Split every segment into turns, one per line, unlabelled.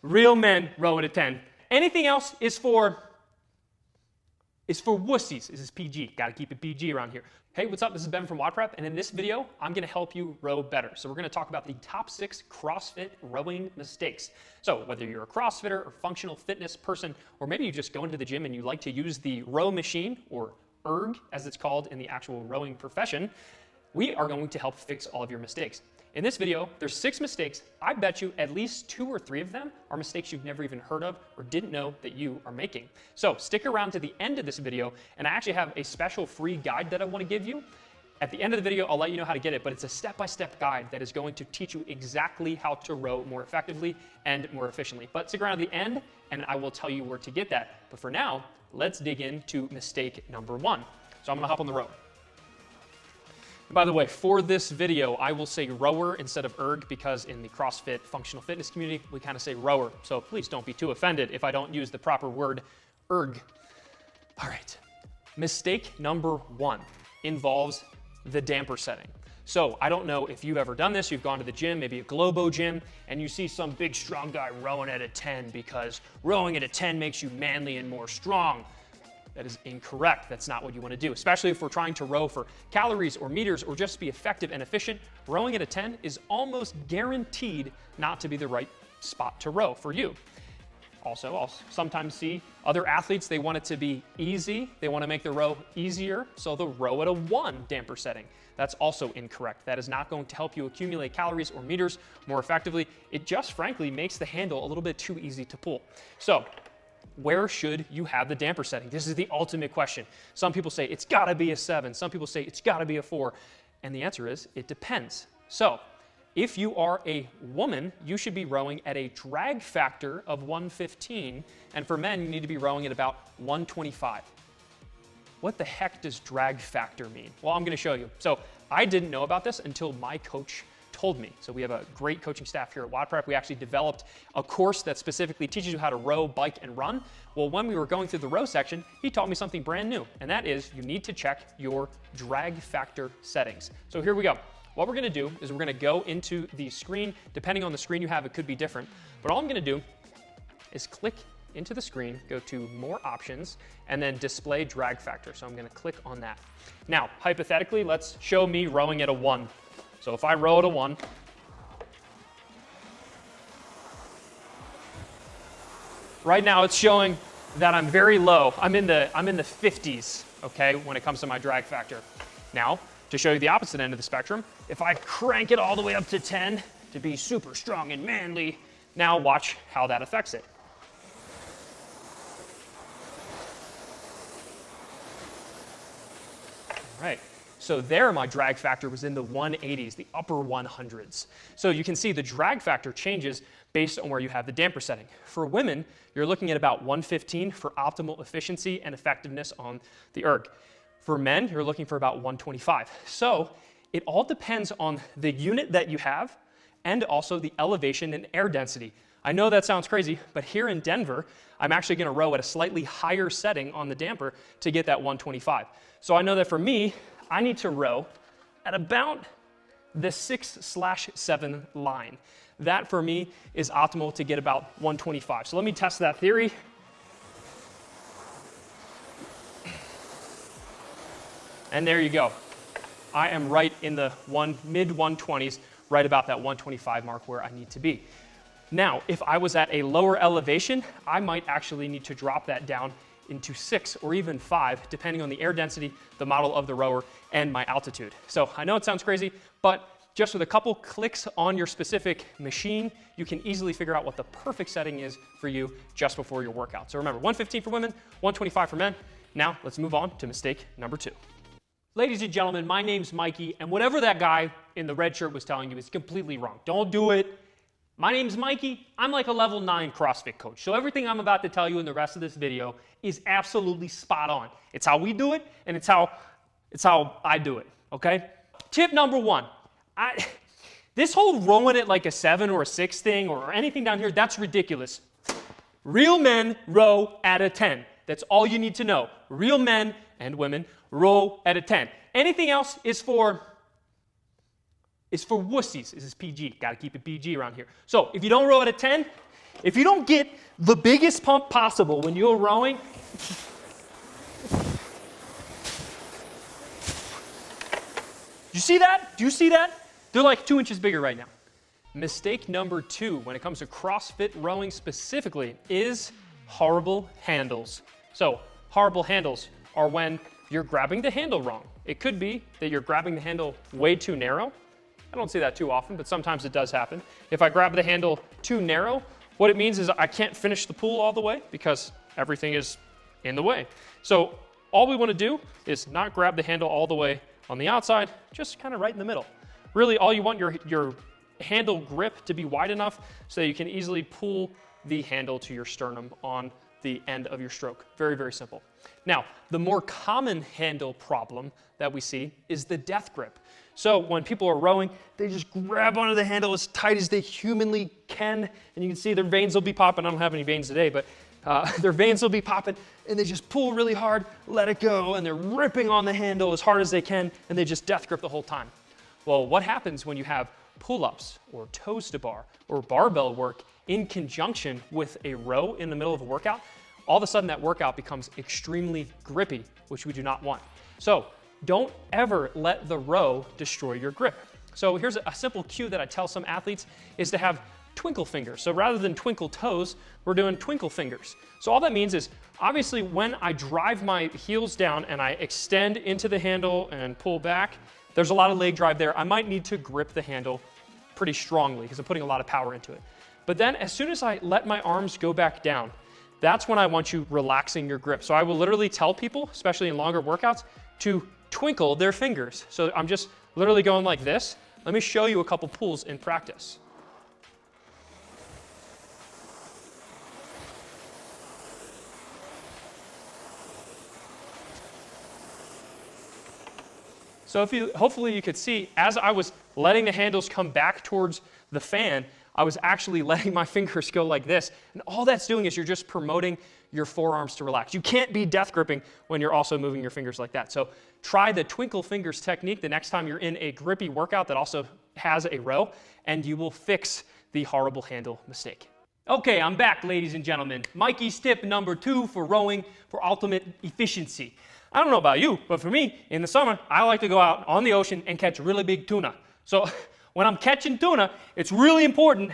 Real men row at a 10. Anything else is for wussies. This is PG. Got to keep it PG around here. Hey, what's up? This is Ben from WODprep, and in this video, I'm going to help you row better. So we're going to talk about the top 6 CrossFit rowing mistakes. So whether you're a CrossFitter or functional fitness person, or maybe you just go into the gym and you like to use the row machine, or erg, as it's called in the actual rowing profession, we are going to help fix all of your mistakes. In this video, there's 6 mistakes. I bet you at least 2 or 3 of them are mistakes you've never even heard of or didn't know that you are making. So stick around to the end of this video, and I actually have a special free guide that I want to give you. At the end of the video, I'll let you know how to get it, but it's a step-by-step guide that is going to teach you exactly how to row more effectively and more efficiently. But stick around to the end, and I will tell you where to get that. But for now, let's dig into mistake number 1. So I'm going to hop on the row. By the way, for this video, I will say rower instead of erg because in the CrossFit functional fitness community, we kind of say rower. So please don't be too offended if I don't use the proper word erg. All right, mistake number 1 involves the damper setting. So I don't know if you've ever done this. You've gone to the gym, maybe a Globo gym, and you see some big strong guy rowing at a 10 because rowing at a 10 makes you manly and more strong. That is incorrect. That's not what you want to do, especially if we're trying to row for calories or meters or just be effective and efficient. Rowing at a 10 is almost guaranteed not to be the right spot to row for you. Also, I'll sometimes see other athletes, they want it to be easy. They want to make the row easier, so they'll row at a 1 damper setting. That's also incorrect. That is not going to help you accumulate calories or meters more effectively. It just frankly makes the handle a little bit too easy to pull. So, where should you have the damper setting? This is the ultimate question. Some people say it's gotta be a 7. Some people say it's gotta be a 4. And the answer is, it depends. So, if you are a woman, you should be rowing at a drag factor of 115. And for men, you need to be rowing at about 125. What the heck does drag factor mean? Well, I'm gonna show you. So, I didn't know about this until my coach told me. So we have a great coaching staff here at WODprep. We actually developed a course that specifically teaches you how to row, bike, and run. Well, when we were going through the row section, he taught me something brand new, and that is you need to check your drag factor settings. So here we go. What we're gonna do is we're gonna go into the screen. Depending on the screen you have, it could be different. But all I'm gonna do is click into the screen, go to more options, and then display drag factor. So I'm gonna click on that. Now, hypothetically, let's show me rowing at a 1. So if I row at a 1, right now it's showing that I'm very low. I'm in the 50s, okay, when it comes to my drag factor. Now, to show you the opposite end of the spectrum, if I crank it all the way up to 10 to be super strong and manly, now watch how that affects it. All right. So there, my drag factor was in the 180s, the upper 100s. So you can see the drag factor changes based on where you have the damper setting. For women, you're looking at about 115 for optimal efficiency and effectiveness on the erg. For men, you're looking for about 125. So it all depends on the unit that you have and also the elevation and air density. I know that sounds crazy, but here in Denver, I'm actually gonna row at a slightly higher setting on the damper to get that 125. So I know that for me, I need to row at about the 6/7 line. That for me is optimal to get about 125. So let me test that theory. And there you go. I am right in the mid 120s, right about that 125 mark where I need to be. Now, if I was at a lower elevation, I might actually need to drop that down into 6 or even 5, depending on the air density, the model of the rower, and my altitude. So I know it sounds crazy, but just with a couple clicks on your specific machine, you can easily figure out what the perfect setting is for you just before your workout. So remember, 115 for women, 125 for men. Now let's move on to mistake number 2. Ladies and gentlemen, my name's Mikey, and whatever that guy in the red shirt was telling you is completely wrong. Don't do it. My name's Mikey. I'm like a level 9 CrossFit coach. So everything I'm about to tell you in the rest of this video is absolutely spot on. It's how we do it, and it's how I do it, okay? Tip number 1. This whole rowing it like a 7 or a 6 thing or anything down here, that's ridiculous. Real men row at a 10. That's all you need to know. Real men and women row at a 10. Anything else is for wussies. This is PG. Got to keep it PG around here. So if you don't row at a 10, If you don't get the biggest pump possible when you're rowing, you see that? Do you see that? They're like 2 inches bigger right now. Mistake number 2 when it comes to CrossFit rowing specifically is horrible handles. So horrible handles are when you're grabbing the handle wrong. It could be that you're grabbing the handle way too narrow. I don't see that too often, but sometimes it does happen. If I grab the handle too narrow, what it means is I can't finish the pull all the way because everything is in the way. So all we want to do is not grab the handle all the way on the outside, just kind of right in the middle. Really, all you want your handle grip to be wide enough so that you can easily pull the handle to your sternum on the end of your stroke. Very, very simple. Now, the more common handle problem that we see is the death grip. So when people are rowing, they just grab onto the handle as tight as they humanly can, and you can see their veins will be popping. I don't have any veins today, but their veins will be popping, and they just pull really hard, let it go, and they're ripping on the handle as hard as they can, and they just death grip the whole time. Well, what happens when you have pull-ups or toes to bar or barbell work in conjunction with a row in the middle of a workout? All of a sudden that workout becomes extremely grippy, which we do not want. So don't ever let the row destroy your grip. So here's a simple cue that I tell some athletes is to have twinkle fingers. So rather than twinkle toes, we're doing twinkle fingers. So all that means is obviously when I drive my heels down and I extend into the handle and pull back, there's a lot of leg drive there. I might need to grip the handle pretty strongly because I'm putting a lot of power into it. But then as soon as I let my arms go back down, that's when I want you relaxing your grip. So I will literally tell people, especially in longer workouts, to twinkle their fingers. So I'm just literally going like this. Let me show you a couple pulls in practice. So hopefully you could see, as I was letting the handles come back towards the fan, I was actually letting my fingers go like this. And all that's doing is you're just promoting your forearms to relax. You can't be death gripping when you're also moving your fingers like that. So try the twinkle fingers technique the next time you're in a grippy workout that also has a row, and you will fix the horrible handle mistake. Okay, I'm back, ladies and gentlemen. Mikey's tip number 2 for rowing for ultimate efficiency. I don't know about you, but for me, in the summer, I like to go out on the ocean and catch really big tuna. So when I'm catching tuna, it's really important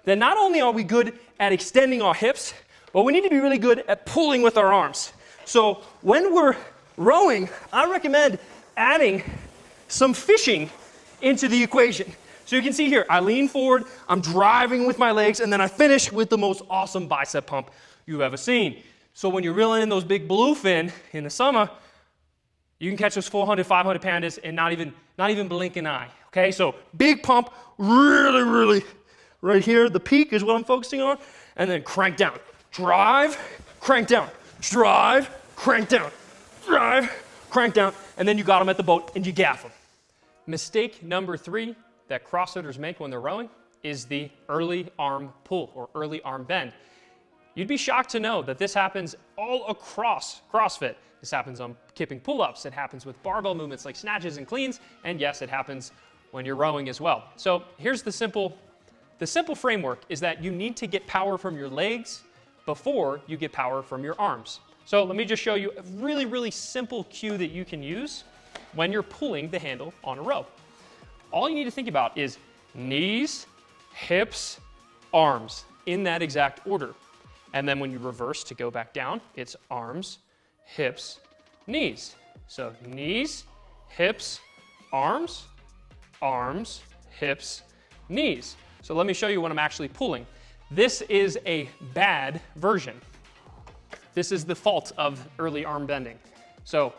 that not only are we good at extending our hips, but we need to be really good at pulling with our arms. So when we're rowing, I recommend adding some fishing into the equation. So you can see here, I lean forward, I'm driving with my legs, and then I finish with the most awesome bicep pump you've ever seen. So when you're reeling in those big bluefin in the summer, you can catch those 400, 500 pounders and not even blink an eye. Okay, so big pump, really, really, right here, the peak is what I'm focusing on, and then crank down. Drive, crank down, drive, crank down, drive, crank down, and then you got them at the boat and you gaff them. Mistake number 3 that CrossFitters make when they're rowing is the early arm pull or early arm bend. You'd be shocked to know that this happens all across CrossFit. This happens on kipping pull-ups, it happens with barbell movements like snatches and cleans, and yes, it happens when you're rowing as well. So here's the simple framework is that you need to get power from your legs before you get power from your arms. So let me just show you a really, really simple cue that you can use when you're pulling the handle on a row. All you need to think about is knees, hips, arms, in that exact order. And then when you reverse to go back down, it's arms, hips, knees. So knees, hips, arms, arms, hips, knees. So let me show you what I'm actually pulling. This is a bad version. This is the fault of early arm bending. So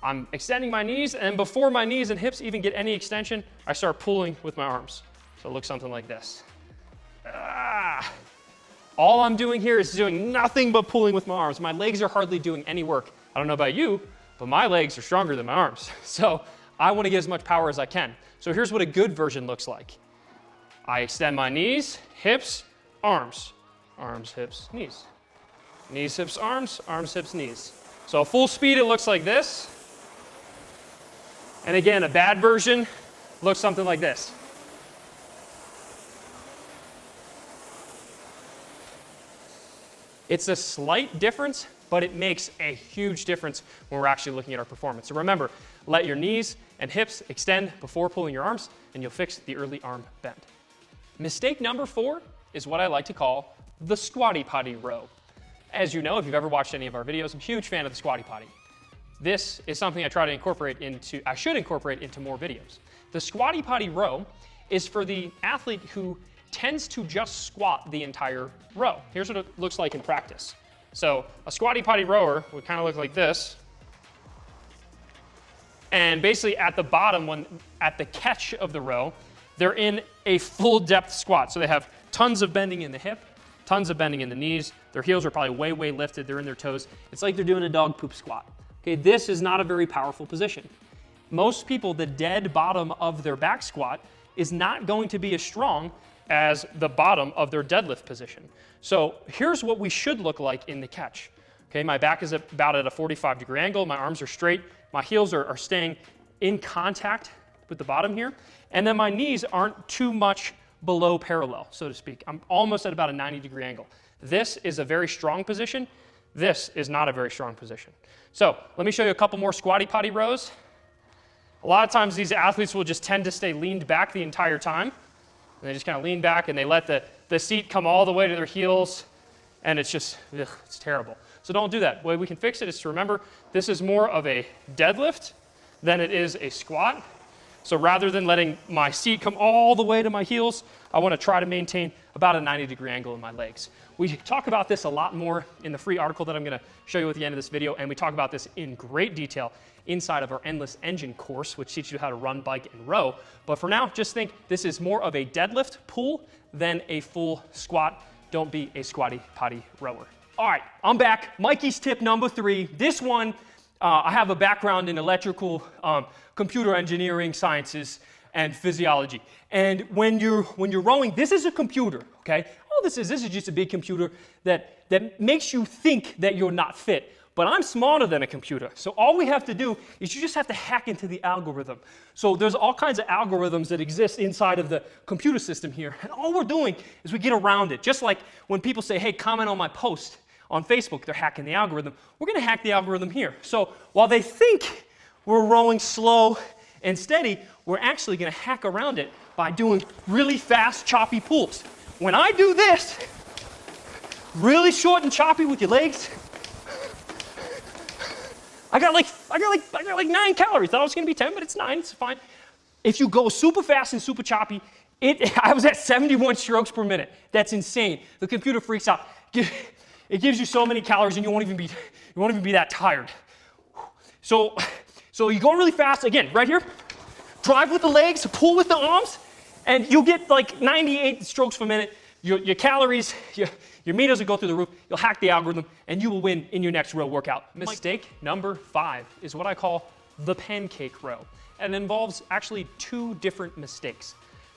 I'm extending my knees, and before my knees and hips even get any extension, I start pulling with my arms. So it looks something like this. All I'm doing here is doing nothing but pulling with my arms. My legs are hardly doing any work. I don't know about you, but my legs are stronger than my arms. So I want to get as much power as I can. So here's what a good version looks like. I extend my knees, hips, arms, arms, hips, knees. Knees, hips, arms, hips, knees. So full speed, it looks like this. And again, a bad version looks something like this. It's a slight difference, but it makes a huge difference when we're actually looking at our performance. So remember, let your knees and hips extend before pulling your arms, and you'll fix the early arm bend. Mistake number 4 is what I like to call the Squatty Potty row. As you know, if you've ever watched any of our videos, I'm a huge fan of the Squatty Potty. This is something I should incorporate into more videos. The Squatty Potty row is for the athlete who tends to just squat the entire row. Here's what it looks like in practice. So a Squatty Potty rower would kind of look like this. And basically at the bottom, at the catch of the row, they're in a full depth squat. So they have tons of bending in the hip, tons of bending in the knees. Their heels are probably way, way lifted. They're in their toes. It's like they're doing a dog poop squat. Okay, this is not a very powerful position. Most people, the dead bottom of their back squat is not going to be as strong as the bottom of their deadlift position. So here's what we should look like in the catch. Okay, my back is about at a 45-degree angle. My arms are straight. My heels are staying in contact with the bottom here. And then my knees aren't too much below parallel, so to speak. I'm almost at about a 90-degree angle. This is a very strong position. This is not a very strong position. So let me show you a couple more Squatty Potty rows. A lot of times these athletes will just tend to stay leaned back the entire time. And they just kind of lean back and they let the seat come all the way to their heels. And it's just, it's terrible. So don't do that. The way we can fix it is to remember this is more of a deadlift than it is a squat. So rather than letting my seat come all the way to my heels, I want to try to maintain about a 90-degree angle in my legs. We talk about this a lot more in the free article that I'm going to show you at the end of this video, and we talk about this in great detail inside of our Endless Engine course, which teaches you how to run, bike, and row. But for now, just think this is more of a deadlift pull than a full squat. Don't be a Squatty Potty rower. All right, I'm back. Mikey's tip number 3. This one, I have a background in electrical, computer engineering, sciences, and physiology. And when you're rowing, this is a computer, okay? All this is just a big computer that makes you think that you're not fit. But I'm smarter than a computer. So all we have to do is you just have to hack into the algorithm. So there's all kinds of algorithms that exist inside of the computer system here. And all we're doing is we get around it. Just like when people say, hey, comment on my post on Facebook, they're hacking the algorithm. We're going to hack the algorithm here. So while they think we're rowing slow and steady, we're actually going to hack around it by doing really fast, choppy pulls. When I do this, really short and choppy with your legs, I got like 9 calories. Thought it was going to be 10, but it's 9. It's fine. If you go super fast and super choppy, I was at 71 strokes per minute. That's insane. The computer freaks out. It gives you so many calories, and you won't even be that tired. So you go really fast. Again, right here. Drive with the legs, pull with the arms, and you'll get like 98 strokes per minute. Your calories, your meters will go through the roof. You'll hack the algorithm, and you will win in your next row workout. Mistake number 5 is what I call the pancake row. And it involves actually 2 different mistakes.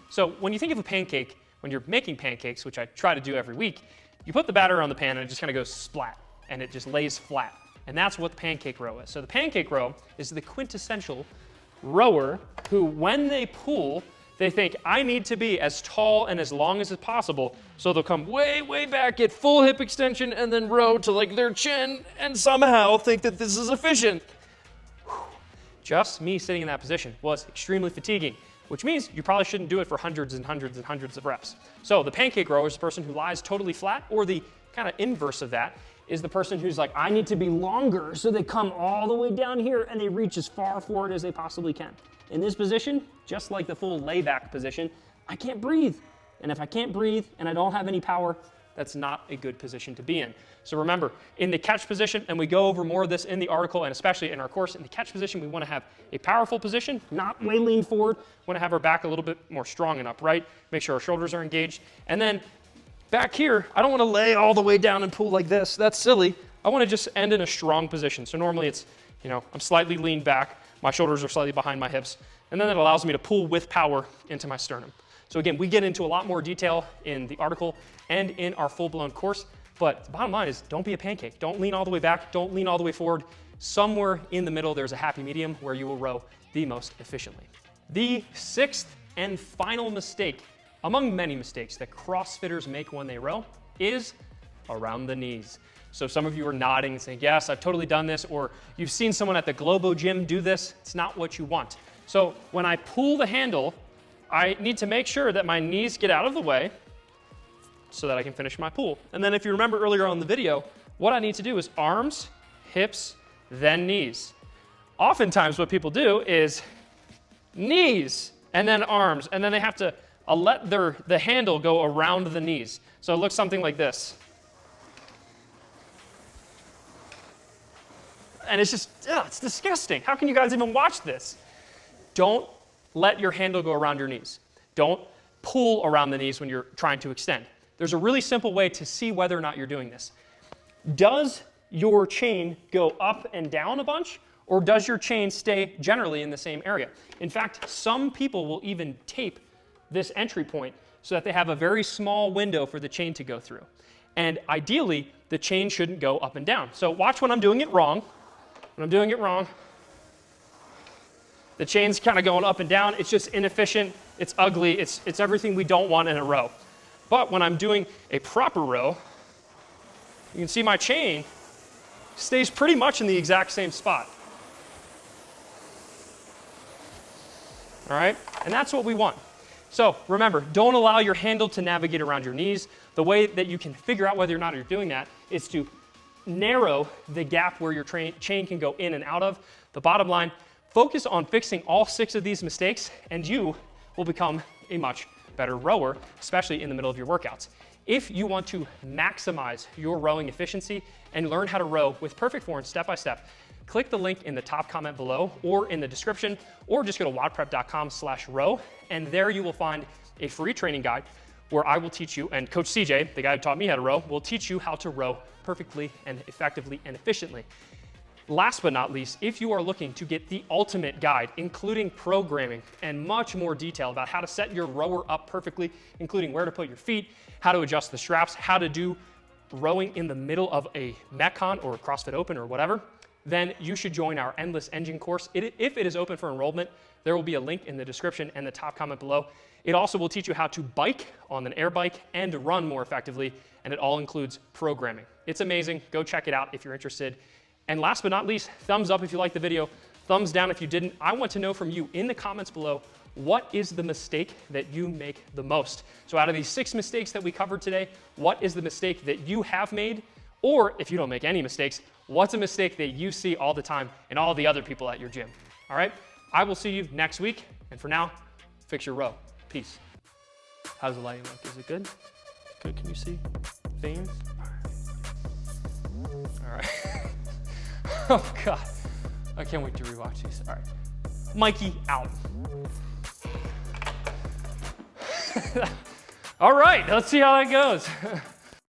So when you think of a pancake, when you're making pancakes, which I try to do every week, you put the batter on the pan and it just kind of goes splat, and it just lays flat. And that's what the pancake row is. So the pancake row is the quintessential rower who, when they pull, they think, I need to be as tall and as long as possible, so they'll come way, way back, get full hip extension, and then row to like their chin, and somehow think that this is efficient. Just me sitting in that position was extremely fatiguing, which means you probably shouldn't do it for hundreds and hundreds and hundreds of reps. So the pancake rower is the person who lies totally flat, or the kind of inverse of that is the person who's like, I need to be longer, so they come all the way down here and they reach as far forward as they possibly can. In this position, just like the full layback position, I can't breathe. And if I can't breathe and I don't have any power, that's not a good position to be in. So remember, in the catch position, and we go over more of this in the article and especially in our course, in the catch position, we want to have a powerful position, not way lean forward. We want to have our back a little bit more strong and upright, make sure our shoulders are engaged. And then back here, I don't want to lay all the way down and pull like this. That's silly. I want to just end in a strong position. So normally it's, I'm slightly leaned back, my shoulders are slightly behind my hips, and then it allows me to pull with power into my sternum. So again, we get into a lot more detail in the article and in our full-blown course, but the bottom line is don't be a pancake. Don't lean all the way back, don't lean all the way forward. Somewhere in the middle, there's a happy medium where you will row the most efficiently. The 6th and final mistake, among many mistakes that CrossFitters make when they row, is around the knees. So some of you are nodding and saying, yes, I've totally done this, or you've seen someone at the Globo gym do this. It's not what you want. So when I pull the handle, I need to make sure that my knees get out of the way so that I can finish my pull. And then if you remember earlier on in the video, what I need to do is arms, hips, then knees. Oftentimes what people do is knees and then arms, and then they have to let the handle go around the knees. So it looks something like this. And it's just, it's disgusting. How can you guys even watch this? Don't let your handle go around your knees. Don't pull around the knees when you're trying to extend. There's a really simple way to see whether or not you're doing this. Does your chain go up and down a bunch, or does your chain stay generally in the same area? In fact, some people will even tape this entry point so that they have a very small window for the chain to go through. And ideally, the chain shouldn't go up and down. So watch when I'm doing it wrong. When I'm doing it wrong, the chain's kind of going up and down. It's just inefficient. It's ugly. It's everything we don't want in a row. But when I'm doing a proper row, you can see my chain stays pretty much in the exact same spot. All right? And that's what we want. So remember, don't allow your handle to navigate around your knees. The way that you can figure out whether or not you're doing that is to narrow the gap where your chain can go in and out of. The bottom line, focus on fixing all 6 of these mistakes, and you will become a much better rower, especially in the middle of your workouts. If you want to maximize your rowing efficiency and learn how to row with perfect form step by step, click the link in the top comment below or in the description, or just go to wodprep.com/row, and there you will find a free training guide where I will teach you, and Coach CJ, the guy who taught me how to row, will teach you how to row perfectly and effectively and efficiently. Last but not least, if you are looking to get the ultimate guide, including programming and much more detail about how to set your rower up perfectly, including where to put your feet, how to adjust the straps, how to do rowing in the middle of a Metcon or CrossFit Open or whatever, then you should join our Endless Engine course. If it is open for enrollment, there will be a link in the description and the top comment below. It also will teach you how to bike on an air bike and run more effectively, and it all includes programming. It's amazing. Go check it out if you're interested. And last but not least, thumbs up if you liked the video, thumbs down if you didn't. I want to know from you in the comments below, what is the mistake that you make the most? So out of these 6 mistakes that we covered today, what is the mistake that you have made? Or if you don't make any mistakes, what's a mistake that you see all the time in all the other people at your gym? All right, I will see you next week. And for now, fix your row. Peace. How's the lighting look? Is it good? Good, can you see veins? All right. Oh God, I can't wait to rewatch these. All right, Mikey out. All right, let's see how that goes.